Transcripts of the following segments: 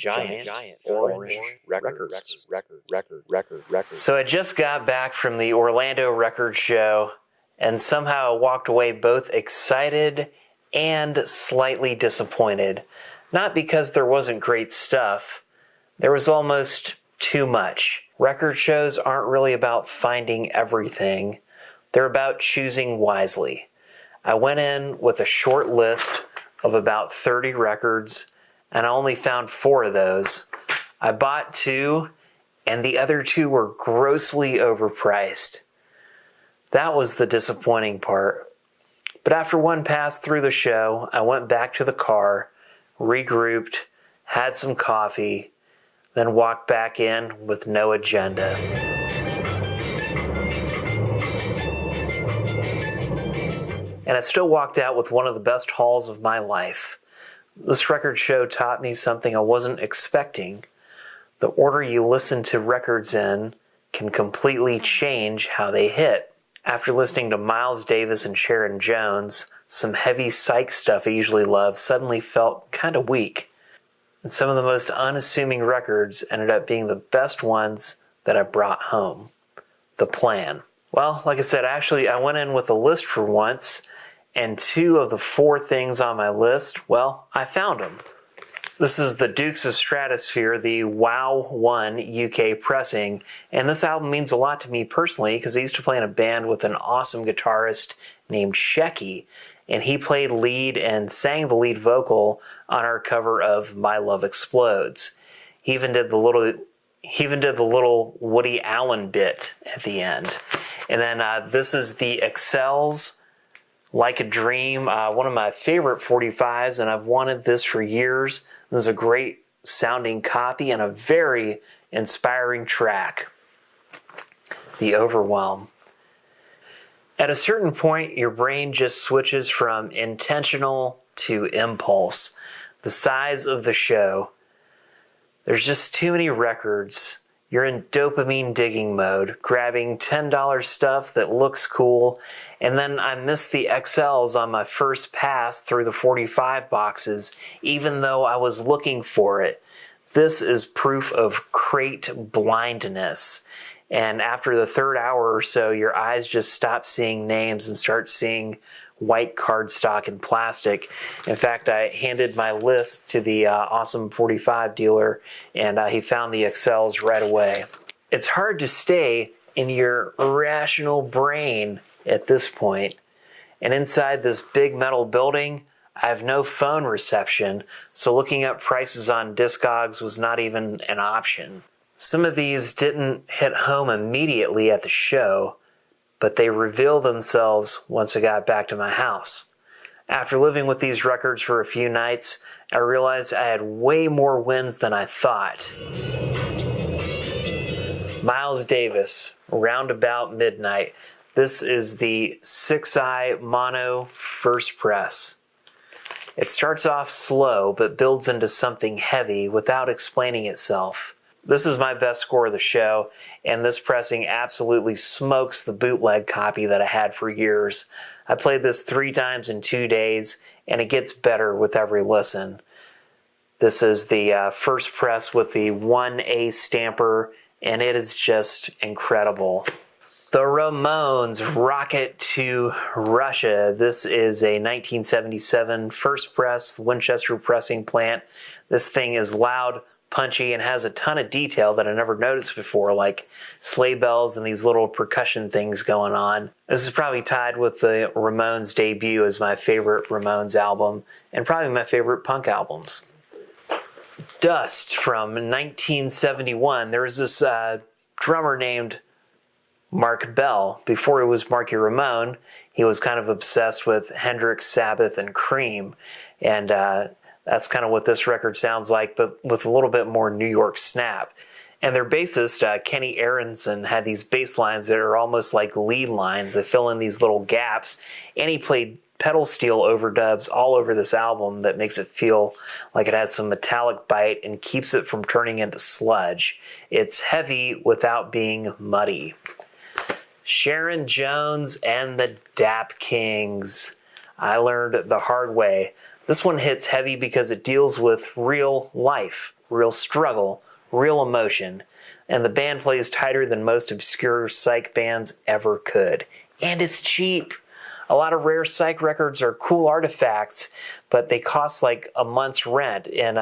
giant orange records. So I just got back from the Orlando record show, and somehow I walked away both excited and slightly disappointed. Not because there wasn't great stuff, there was almost too much. Record shows aren't really about finding everything, they're about choosing wisely. I went in with a short list of about 30 records, and I only found 4 of those. I bought 2, and the other 2 were grossly overpriced. That was the disappointing part. But after one pass through the show, I went back to the car, regrouped, had some coffee, then walked back in with no agenda. And I still walked out with one of the best hauls of my life. This record show taught me something I wasn't expecting. The order you listen to records in can completely change how they hit. After listening to Miles Davis and Sharon Jones, some heavy psych stuff I usually love suddenly felt kind of weak. And some of the most unassuming records ended up being the best ones that I brought home. The Plan. Well, like I said, I went in with a list for once, and 2 of the 4 things on my list, well, I found them. This is the Dukes of Stratosphere, the Wow 1 UK pressing, and this album means a lot to me personally because I used to play in a band with an awesome guitarist named Shecky, and he played lead and sang the lead vocal on our cover of My Love Explodes. He even did the little Woody Allen bit at the end. And then this is the Excels Like a Dream, one of my favorite 45s, and I've wanted this for years. This is a great sounding copy and a very inspiring track. The Overwhelm. At a certain point, your brain just switches from intentional to impulse. The size of the show. There's just too many records. You're in dopamine digging mode, grabbing $10 stuff that looks cool, and then I missed the XLs on my first pass through the 45 boxes, even though I was looking for it. This is proof of crate blindness. And after the 3rd hour or so, your eyes just stop seeing names and start seeing white cardstock and plastic. In fact, I handed my list to the awesome 45 dealer, and he found the Excels right away. It's hard to stay in your rational brain at this point. And inside this big metal building, I have no phone reception, so looking up prices on Discogs was not even an option. Some of these didn't hit home immediately at the show, but they reveal themselves once I got back to my house. After living with these records for a few nights, I realized I had way more wins than I thought. Miles Davis, Roundabout Midnight. This is the 6i Mono First Press. It starts off slow, but builds into something heavy without explaining itself. This is my best score of the show, and this pressing absolutely smokes the bootleg copy that I had for years. I played this 3 times in 2 days, and it gets better with every listen. This is the first press with the 1A stamper, and it is just incredible. The Ramones, Rocket to Russia. This is a 1977 first press, Winchester pressing plant. This thing is loud, punchy, and has a ton of detail that I never noticed before, like sleigh bells and these little percussion things going on. This is probably tied with the Ramones' debut as my favorite Ramones album, and probably my favorite punk albums. Dust from 1971. There was this drummer named Mark Bell. Before he was Marky Ramone, he was kind of obsessed with Hendrix, Sabbath, and Cream, and that's kind of what this record sounds like, but with a little bit more New York snap. And their bassist, Kenny Aronson, had these bass lines that are almost like lead lines that fill in these little gaps. And he played pedal steel overdubs all over this album that makes it feel like it has some metallic bite and keeps it from turning into sludge. It's heavy without being muddy. Sharon Jones and the Dap Kings. I learned the hard way. This one hits heavy because it deals with real life. real struggle, real emotion. And the band plays tighter than most obscure psych bands ever could. And it's cheap. A lot of rare psych records are cool artifacts, but they cost like a month's rent. And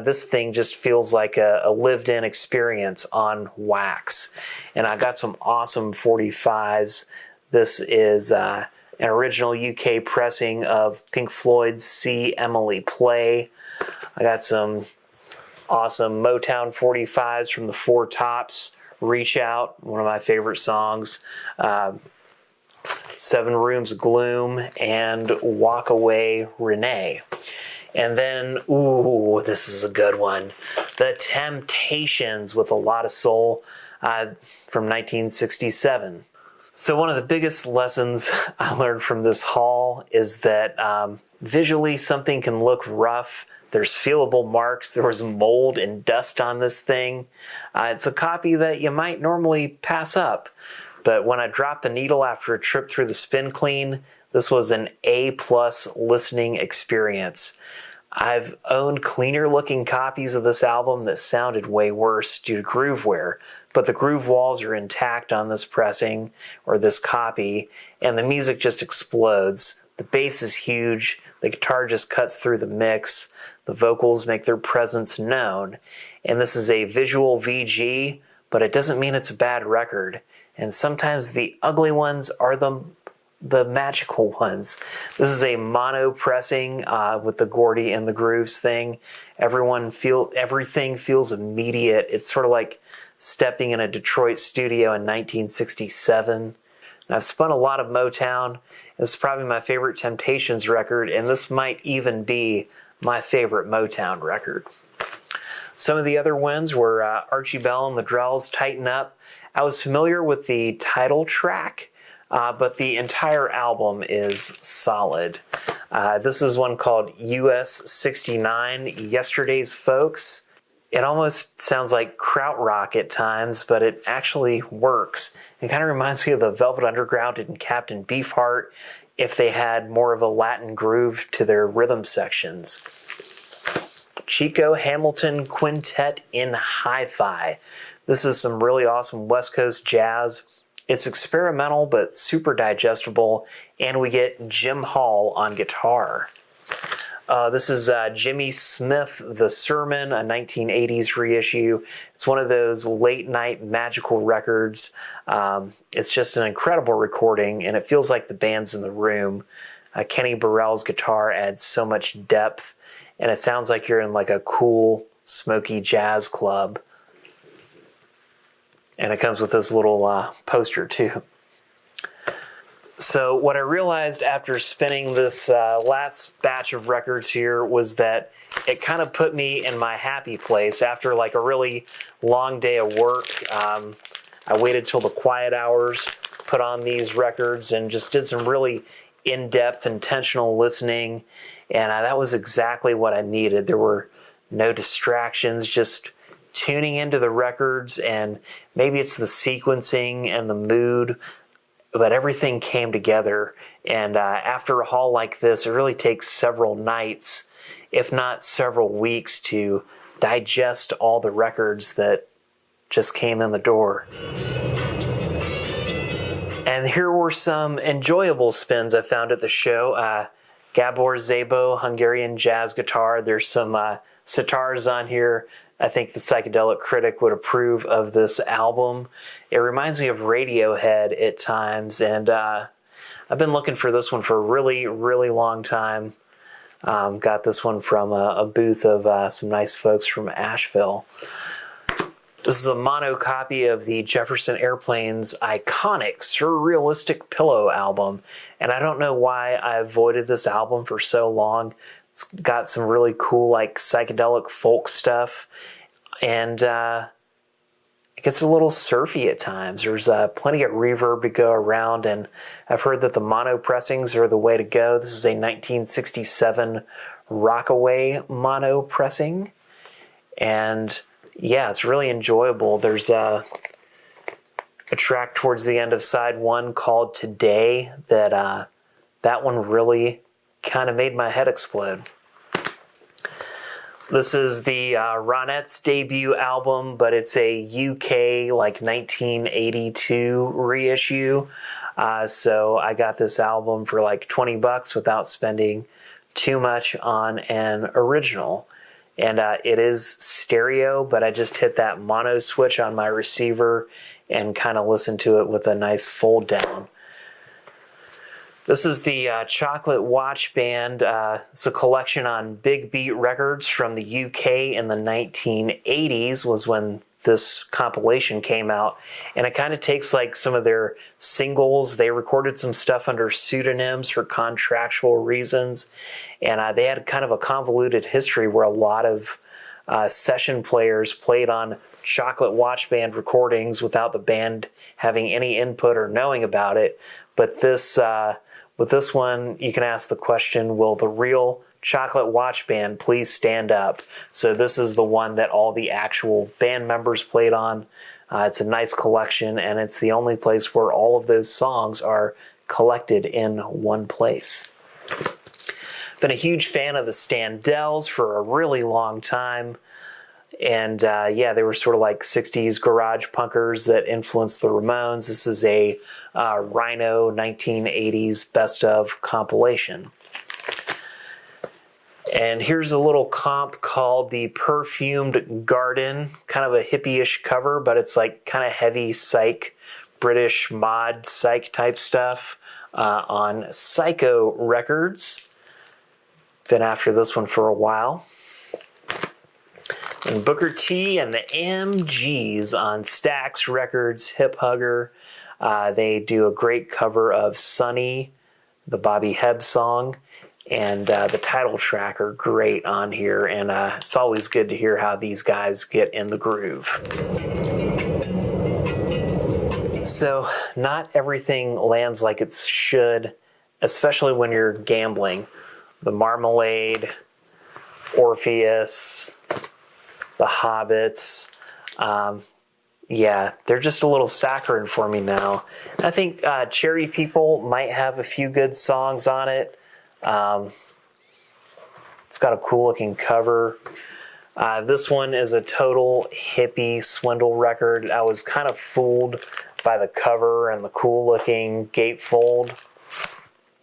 this thing just feels like a lived-in experience on wax. And I got some awesome 45s. This is an original UK pressing of Pink Floyd's See Emily Play. I got some awesome Motown 45s from the Four Tops. Reach Out, one of my favorite songs. Seven Rooms of Gloom, and Walk Away Renee. And then, this is a good one. The Temptations with A Lot of Soul from 1967. So one of the biggest lessons I learned from this haul is that visually something can look rough. There's feelable marks. There was mold and dust on this thing. It's a copy that you might normally pass up. But when I dropped the needle after a trip through the spin clean, this was an A+ listening experience. I've owned cleaner looking copies of this album that sounded way worse due to groove wear, but the groove walls are intact on this pressing or this copy, and the music just explodes. The bass is huge, the guitar just cuts through the mix, the vocals make their presence known, and this is a visual VG, but it doesn't mean it's a bad record. And sometimes the ugly ones are the magical ones. This is a mono pressing with the Gordy and the Grooves thing. Everything feels immediate. It's sort of like stepping in a Detroit studio in 1967. And I've spun a lot of Motown. This is probably my favorite Temptations record, and this might even be my favorite Motown record. Some of the other ones were Archie Bell and the Drells' Tighten Up. I was familiar with the title track, but the entire album is solid. This is one called US 69, Yesterday's Folks. It almost sounds like krautrock at times, but it actually works. It kind of reminds me of the Velvet Underground and Captain Beefheart if they had more of a Latin groove to their rhythm sections. Chico Hamilton Quintet in Hi-Fi. This is some really awesome West Coast jazz. It's experimental but super digestible, and we get Jim Hall on guitar. This is Jimmy Smith, The Sermon, a 1980s reissue. It's one of those late-night magical records. It's just an incredible recording, and it feels like the band's in the room. Kenny Burrell's guitar adds so much depth, and it sounds like you're in like a cool, smoky jazz club. And it comes with this little poster too. So what I realized after spinning this last batch of records here was that it kind of put me in my happy place after like a really long day of work. I waited till the quiet hours, put on these records, and just did some really in-depth, intentional listening. And that was exactly what I needed. There were no distractions, just tuning into the records, and maybe it's the sequencing and the mood, but everything came together. And after a haul like this, it really takes several nights, if not several weeks, to digest all the records that just came in the door. And here were some enjoyable spins I found at the show. Gabor Szabo, Hungarian jazz guitar. There's some sitars on here. I think the Psychedelic critic would approve of this album. It reminds me of Radiohead at times, and I've been looking for this one for a really, really long time. Got this one from a booth of some nice folks from Asheville. This is a mono copy of the Jefferson Airplane's iconic Surrealistic Pillow album, and I don't know why I avoided this album for so long. It's got some really cool, like, psychedelic folk stuff, and it gets a little surfy at times. There's plenty of reverb to go around, and I've heard that the mono pressings are the way to go. This is a 1967 Rockaway mono pressing, and yeah, it's really enjoyable. There's a track towards the end of side one called Today that one really kind of made my head explode. This is the Ronettes debut album, but it's a UK like 1982 reissue. So I got this album for like $20 without spending too much on an original. And it is stereo, but I just hit that mono switch on my receiver and kind of listened to it with a nice fold down. This is the Chocolate Watch Band. It's a collection on Big Beat Records from the UK in the 1980s was when this compilation came out. And it kind of takes like some of their singles. They recorded some stuff under pseudonyms for contractual reasons. And they had kind of a convoluted history where a lot of session players played on Chocolate Watch Band recordings without the band having any input or knowing about it. But this... with this one, you can ask the question, will the real Chocolate Watch Band please stand up? So this is the one that all the actual band members played on. It's a nice collection, and it's the only place where all of those songs are collected in one place. Been a huge fan of the Standells for a really long time. And yeah, they were sort of like 60s garage punkers that influenced the Ramones. This is a Rhino 1980s best of compilation. And here's a little comp called The Perfumed Garden. Kind of a hippie-ish cover, but it's like kind of heavy psych, British mod psych type stuff on Psycho Records. Been after this one for a while. And Booker T and the MGs on Stax Records, Hip Hugger. They do a great cover of Sunny, the Bobby Hebb song, and the title track are great on here. And it's always good to hear how these guys get in the groove. So not everything lands like it should, especially when you're gambling. The Marmalade, Orpheus, the Hobbits, yeah, they're just a little saccharine for me now. I think Cherry People might have a few good songs on it. It's got a cool looking cover. This one is a total hippie swindle record. I was kind of fooled by the cover and the cool looking gatefold.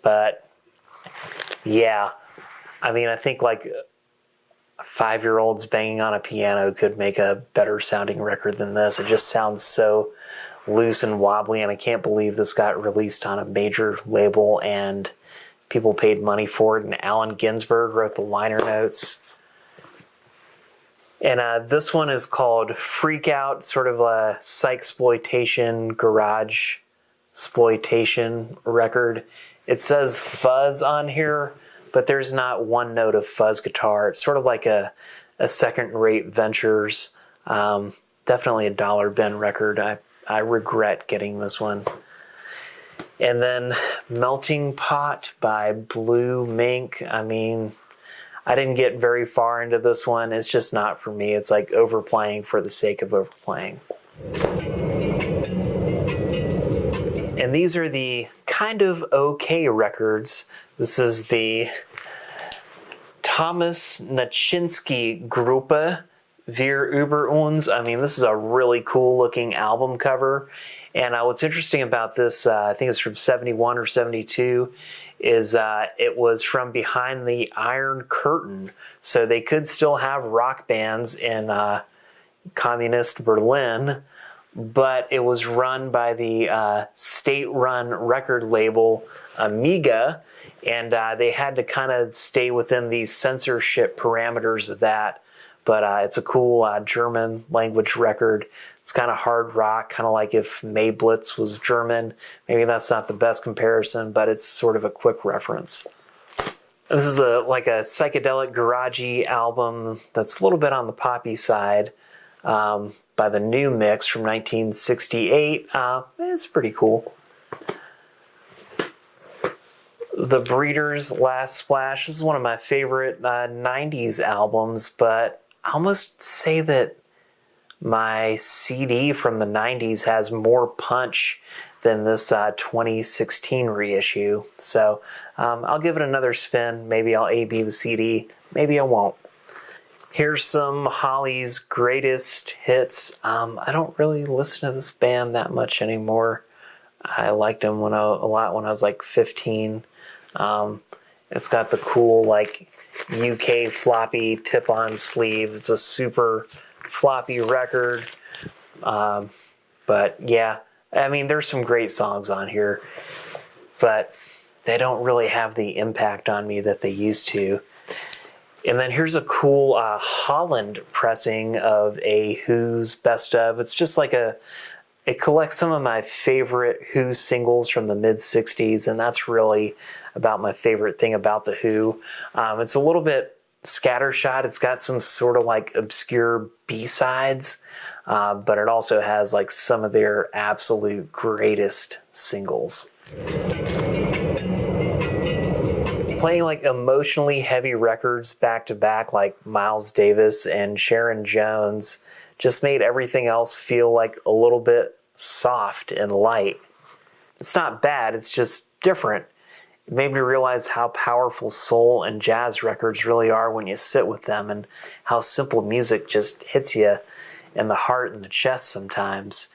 But yeah, I mean, I think like 5-year-olds banging on a piano could make a better sounding record than this. It just sounds so loose and wobbly, and I can't believe this got released on a major label and people paid money for it, and Allen Ginsberg wrote the liner notes. And this one is called Freak Out, sort of a psychsploitation, garage exploitation record. It says fuzz on here, but there's not one note of fuzz guitar. It's sort of like a second-rate Ventures. Definitely a dollar bin record. I regret getting this one. And then Melting Pot by Blue Mink. I mean, I didn't get very far into this one. It's just not for me. It's like overplaying for the sake of overplaying. And these are the kind of okay records. This is the Thomas Naczynski Gruppe, Wir über uns. I mean, this is a really cool looking album cover. And what's interesting about this, I think it's from 71 or 72, is it was from behind the Iron Curtain. So they could still have rock bands in communist Berlin, but it was run by the state-run record label Amiga, and they had to kind of stay within these censorship parameters of that. But it's a cool German language record. It's kind of hard rock, kind of like if Mayblitz was German. Maybe that's not the best comparison, but it's sort of a quick reference. And this is like a psychedelic garagey album that's a little bit on the poppy side by the New Mix from 1968. It's pretty cool. The Breeders' Last Splash. This is one of my favorite 90s albums, but I almost say that my CD from the 90s has more punch than this 2016 reissue. So I'll give it another spin. Maybe I'll A-B the CD. Maybe I won't. Here's some Holly's greatest hits. I don't really listen to this band that much anymore. I liked them a lot when I was like 15. It's got the cool like UK floppy tip-on sleeve. It's a super floppy record. But yeah, I mean, there's some great songs on here, but they don't really have the impact on me that they used to. And then here's a cool Holland pressing of a Who's Best Of. It's just like it collects some of my favorite Who singles from the mid-'60s, and that's really about my favorite thing about the Who. It's a little bit scattershot. It's got some sort of like obscure B-sides, but it also has like some of their absolute greatest singles. Playing like emotionally heavy records back to back like Miles Davis and Sharon Jones just made everything else feel like a little bit soft and light. It's not bad, it's just different. It made me realize how powerful soul and jazz records really are when you sit with them, and how simple music just hits you in the heart and the chest sometimes.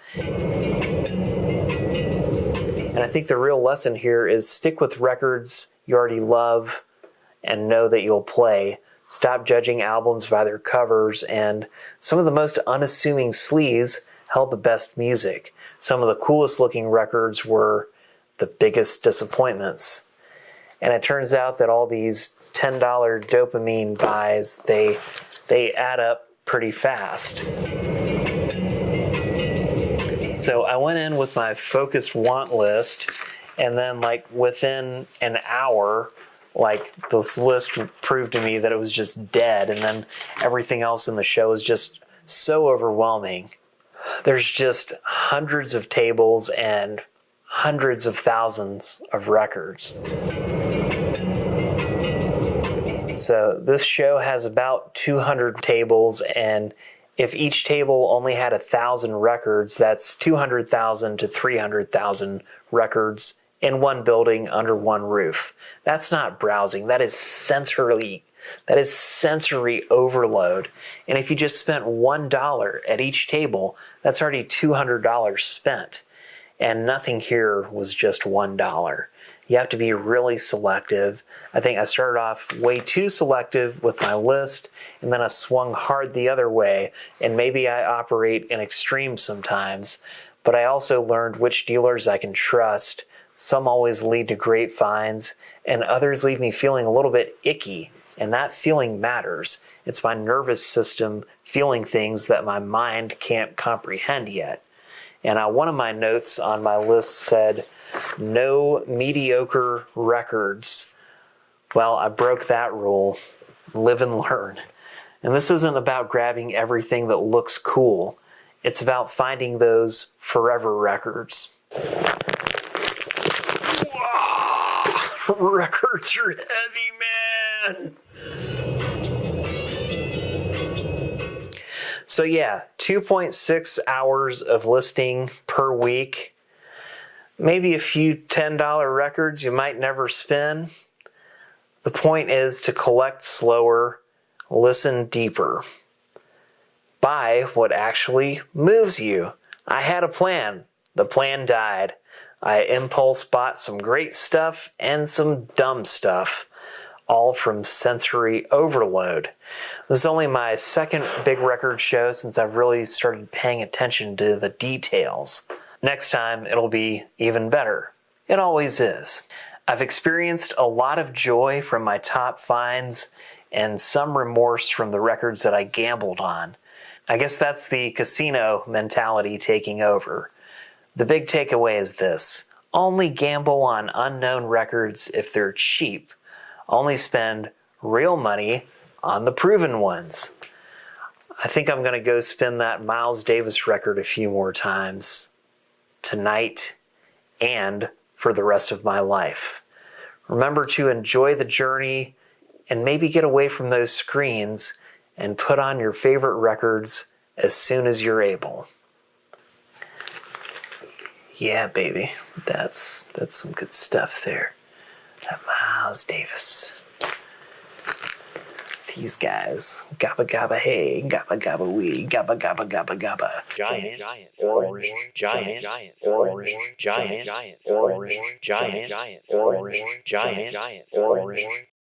And I think the real lesson here is stick with records you already love and know that you'll play. Stop judging albums by their covers, and some of the most unassuming sleeves held the best music. Some of the coolest looking records were the biggest disappointments. And it turns out that all these $10 dopamine buys, they add up pretty fast. So I went in with my focused want list, and then like within an hour, like this list proved to me that it was just dead, and then everything else in the show is just so overwhelming. There's just hundreds of tables and hundreds of thousands of records. So this show has about 200 tables, and if each table only had 1,000 records, that's 200,000 to 300,000 records in one building under one roof. That's not browsing. That is sensory overload. And if you just spent $1 at each table, that's already $200 spent. And nothing here was just $1. You have to be really selective. I think I started off way too selective with my list, and then I swung hard the other way, and maybe I operate in extremes sometimes, but I also learned which dealers I can trust. Some always lead to great finds, and others leave me feeling a little bit icky, and that feeling matters. It's my nervous system feeling things that my mind can't comprehend yet. And one of my notes on my list said, no mediocre records. Well, I broke that rule. Live and learn. And this isn't about grabbing everything that looks cool. It's about finding those forever records. Records are heavy, man. So yeah, 2.6 hours of listening per week. Maybe a few $10 records you might never spin. The point is to collect slower, listen deeper. Buy what actually moves you. I had a plan. The plan died. I impulse bought some great stuff and some dumb stuff, all from sensory overload. This is only my second big record show since I've really started paying attention to the details. Next time, it'll be even better. It always is. I've experienced a lot of joy from my top finds and some remorse from the records that I gambled on. I guess that's the casino mentality taking over. The big takeaway is this: only gamble on unknown records if they're cheap. Only spend real money on the proven ones. I think I'm going to go spin that Miles Davis record a few more times. Tonight and for the rest of my life. Remember to enjoy the journey and maybe get away from those screens and put on your favorite records as soon as you're able. Yeah, baby, that's some good stuff there. That Miles Davis. The these guys. Gabba gabba hey, gabba gabba wee, gabba gabba gabba gabba. Giant, orange, giant, orange, giant, orange, giant, orange, giant, orange.